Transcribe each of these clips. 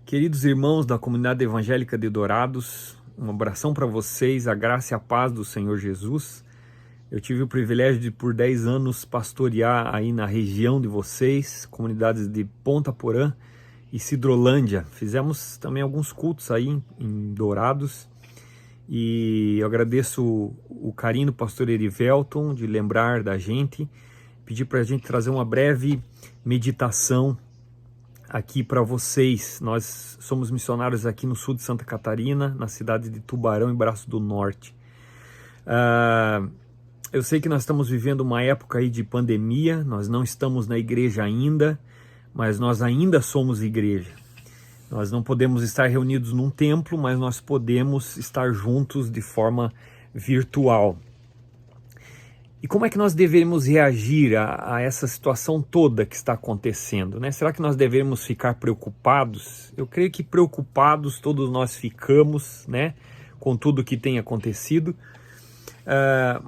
Queridos irmãos da comunidade evangélica de Dourados, um abração para vocês, a graça e a paz do Senhor Jesus. Eu tive o privilégio de por 10 anos pastorear aí na região de vocês, comunidades de Ponta Porã e Sidrolândia. Fizemos também alguns cultos aí em Dourados e eu agradeço o carinho do pastor Erivelton de lembrar da gente, pedir para a gente trazer uma breve meditação aqui para vocês. Nós somos missionários aqui no sul de Santa Catarina, na cidade de Tubarão, em Braço do Norte. Eu sei que nós estamos vivendo uma época aí de pandemia, nós não estamos na igreja ainda, mas nós ainda somos igreja. Nós não podemos estar reunidos num templo, mas nós podemos estar juntos de forma virtual. E como é que nós devemos reagir a essa situação toda que está acontecendo, né? Será que nós devemos ficar preocupados? Eu creio que preocupados todos nós ficamos, né? Com tudo que tem acontecido.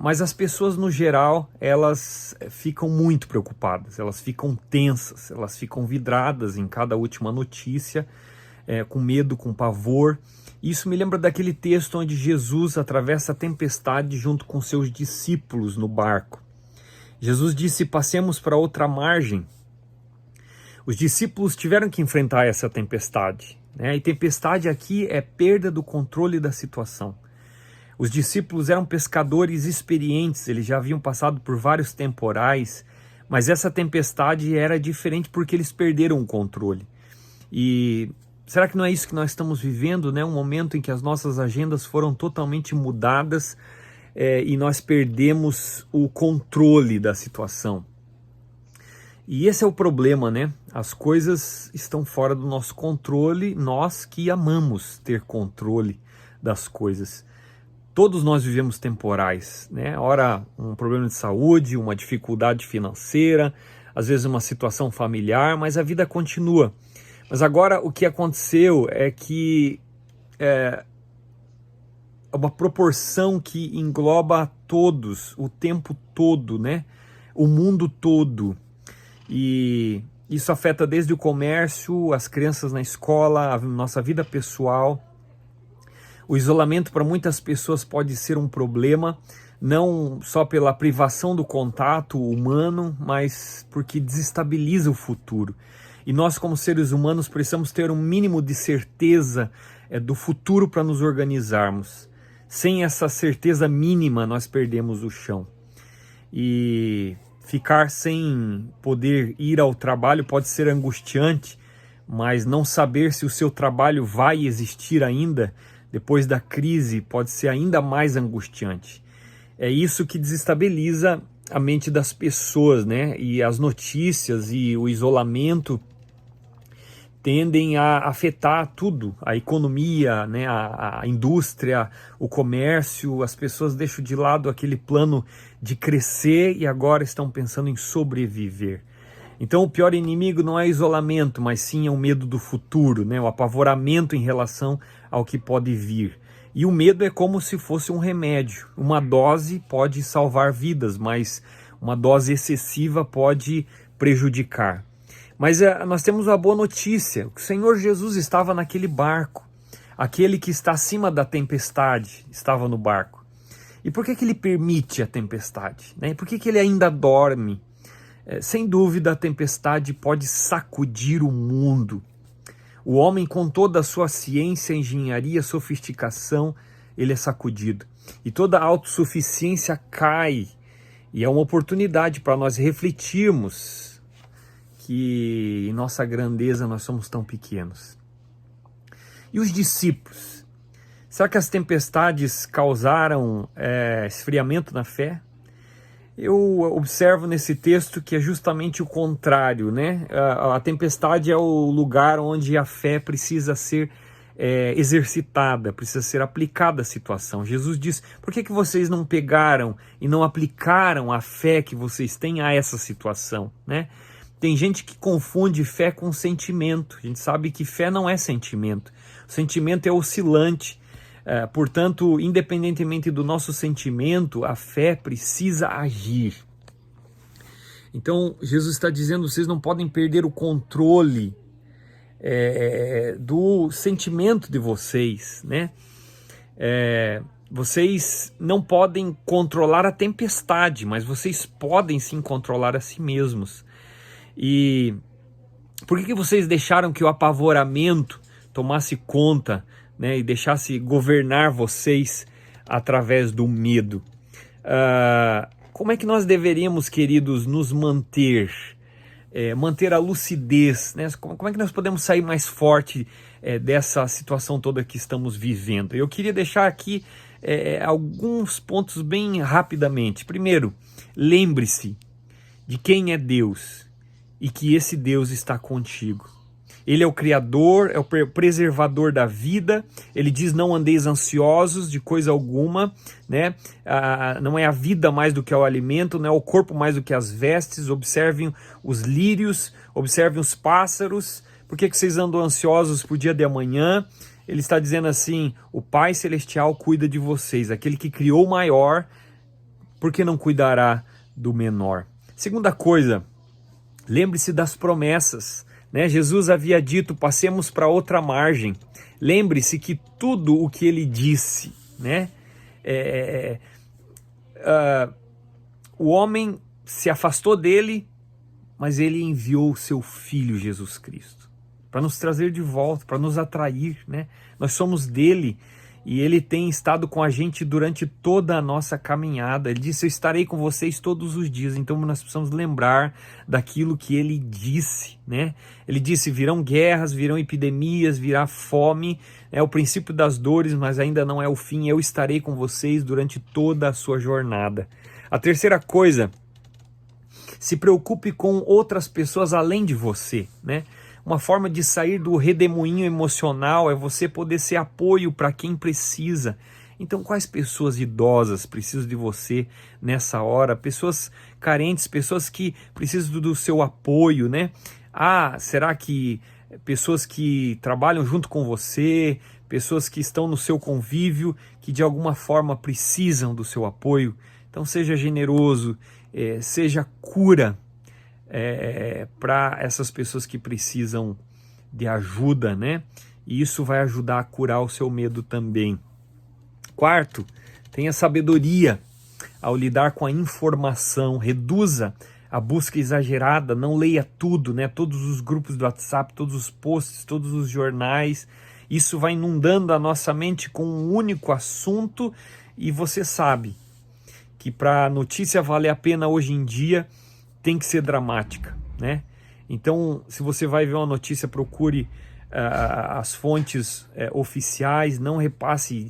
Mas as pessoas no geral, elas ficam muito preocupadas, elas ficam tensas, elas ficam vidradas em cada última notícia, com medo, com pavor. Isso me lembra daquele texto onde Jesus atravessa a tempestade junto com seus discípulos no barco. Jesus disse: passemos para outra margem. Os discípulos tiveram que enfrentar essa tempestade, né? E tempestade aqui é perda do controle da situação. Os discípulos eram pescadores experientes, eles já haviam passado por vários temporais, mas essa tempestade era diferente porque eles perderam o controle. E será que não é isso que nós estamos vivendo, né? Um momento em que as nossas agendas foram totalmente mudadas e nós perdemos o controle da situação. E esse é o problema, né? As coisas estão fora do nosso controle, nós que amamos ter controle das coisas. Todos nós vivemos temporais, né? Ora, um problema de saúde, uma dificuldade financeira, às vezes uma situação familiar, mas a vida continua. Mas agora o que aconteceu é que é uma proporção que engloba todos, o tempo todo, né? O mundo todo. E isso afeta desde o comércio, as crianças na escola, a nossa vida pessoal. O isolamento para muitas pessoas pode ser um problema, não só pela privação do contato humano, mas porque desestabiliza o futuro. E nós, como seres humanos, precisamos ter um mínimo de certeza do futuro para nos organizarmos. Sem essa certeza mínima, nós perdemos o chão. E ficar sem poder ir ao trabalho pode ser angustiante, mas não saber se o seu trabalho vai existir ainda depois da crise pode ser ainda mais angustiante. É isso que desestabiliza a mente das pessoas, né? E as notícias e o isolamento tendem a afetar tudo, a economia, né? A indústria, o comércio. As pessoas deixam de lado aquele plano de crescer e agora estão pensando em sobreviver. Então o pior inimigo não é isolamento, mas sim é o medo do futuro, né? O apavoramento em relação ao que pode vir. E o medo é como se fosse um remédio. Uma dose pode salvar vidas, mas uma dose excessiva pode prejudicar. Mas nós temos uma boa notícia: o Senhor Jesus estava naquele barco. Aquele que está acima da tempestade estava no barco. E por que Ele permite a tempestade, né? Por que Ele ainda dorme? Sem dúvida, a tempestade pode sacudir o mundo. O homem, com toda a sua ciência, engenharia, sofisticação, ele é sacudido. E toda a autossuficiência cai. E é uma oportunidade para nós refletirmos que em nossa grandeza nós somos tão pequenos. E os discípulos? Será que as tempestades causaram esfriamento na fé? Eu observo nesse texto que é justamente o contrário, né? A tempestade é o lugar onde a fé precisa ser exercitada, precisa ser aplicada à situação. Jesus diz: por que vocês não pegaram e não aplicaram a fé que vocês têm a essa situação, né? Tem gente que confunde fé com sentimento. A gente sabe que fé não é sentimento. O sentimento é oscilante. Portanto, independentemente do nosso sentimento, a fé precisa agir. Então, Jesus está dizendo: vocês não podem perder o controle do sentimento de vocês, né? Vocês não podem controlar a tempestade, mas vocês podem sim controlar a si mesmos. E por que vocês deixaram que o apavoramento tomasse conta, né, e deixasse governar vocês através do medo? Como é que nós deveríamos, queridos, nos manter? Manter a lucidez, né? Como é que nós podemos sair mais forte dessa situação toda que estamos vivendo? Eu queria deixar aqui alguns pontos bem rapidamente. Primeiro, lembre-se de quem é Deus e que esse Deus está contigo. Ele é o Criador, é o preservador da vida. Ele diz: não andeis ansiosos de coisa alguma, né? Não é a vida mais do que o alimento, não é o corpo mais do que as vestes. Observem os lírios, observem os pássaros. Por que vocês andam ansiosos para o dia de amanhã? Ele está dizendo assim: o Pai Celestial cuida de vocês. Aquele que criou o maior, por que não cuidará do menor? Segunda coisa, lembre-se das promessas. Né? Jesus havia dito: passemos para outra margem. Lembre-se que tudo o que ele disse, né? O homem se afastou dele, mas ele enviou o seu Filho Jesus Cristo para nos trazer de volta, para nos atrair, né? Nós somos dele e ele tem estado com a gente durante toda a nossa caminhada. Ele disse: eu estarei com vocês todos os dias. Então nós precisamos lembrar daquilo que ele disse, né? Ele disse: virão guerras, virão epidemias, virá fome, é o princípio das dores, mas ainda não é o fim. Eu estarei com vocês durante toda a sua jornada. A terceira coisa, se preocupe com outras pessoas além de você, né? Uma forma de sair do redemoinho emocional é você poder ser apoio para quem precisa. Então, quais pessoas idosas precisam de você nessa hora? Pessoas carentes, pessoas que precisam do seu apoio, né? Será que pessoas que trabalham junto com você, pessoas que estão no seu convívio, que de alguma forma precisam do seu apoio? Então, seja generoso, seja cura para essas pessoas que precisam de ajuda, né? E isso vai ajudar a curar o seu medo também. Quarto, tenha sabedoria ao lidar com a informação. Reduza a busca exagerada, não leia tudo, né? Todos os grupos do WhatsApp, todos os posts, todos os jornais. Isso vai inundando a nossa mente com um único assunto, e você sabe que para a notícia valer a pena hoje em dia, tem que ser dramática, né? Então, se você vai ver uma notícia, procure as fontes oficiais, não repasse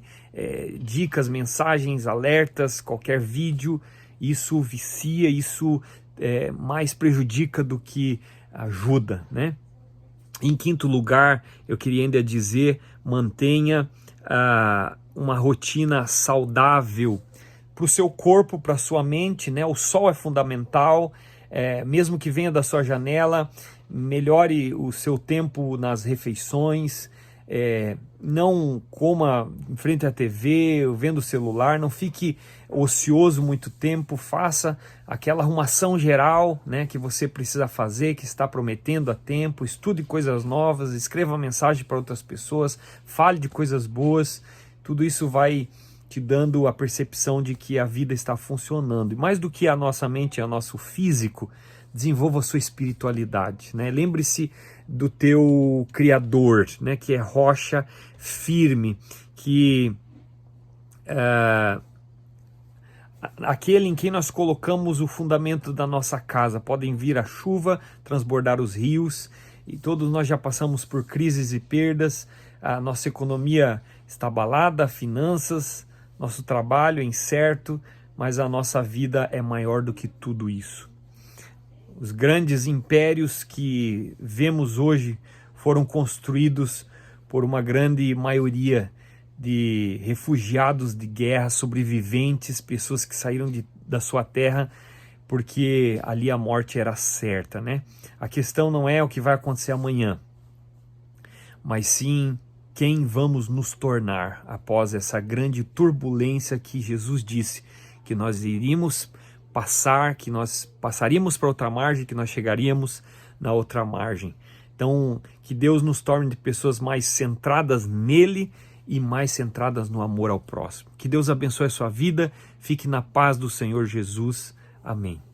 dicas, mensagens, alertas, qualquer vídeo. Isso vicia, isso mais prejudica do que ajuda, né? Em quinto lugar, eu queria ainda dizer: mantenha uma rotina saudável para o seu corpo, para a sua mente, né? O sol é fundamental. Mesmo que venha da sua janela, melhore o seu tempo nas refeições, não coma em frente à TV, vendo o celular, não fique ocioso muito tempo, faça aquela arrumação geral, né, que você precisa fazer, que está prometendo há tempo, estude coisas novas, escreva mensagem para outras pessoas, fale de coisas boas. Tudo isso vai te dando a percepção de que a vida está funcionando. E mais do que a nossa mente e o nosso físico, desenvolva a sua espiritualidade, né? Lembre-se do teu Criador, né? Que é rocha firme, que aquele em quem nós colocamos o fundamento da nossa casa. Podem vir a chuva, transbordar os rios, e todos nós já passamos por crises e perdas. A nossa economia está abalada, finanças, nosso trabalho é incerto, mas a nossa vida é maior do que tudo isso. Os grandes impérios que vemos hoje foram construídos por uma grande maioria de refugiados de guerra, sobreviventes, pessoas que saíram da sua terra porque ali a morte era certa, né? A questão não é o que vai acontecer amanhã, mas sim quem vamos nos tornar após essa grande turbulência que Jesus disse que nós iríamos passar, que nós passaríamos para outra margem, que nós chegaríamos na outra margem. Então, que Deus nos torne de pessoas mais centradas nele e mais centradas no amor ao próximo. Que Deus abençoe a sua vida, fique na paz do Senhor Jesus. Amém.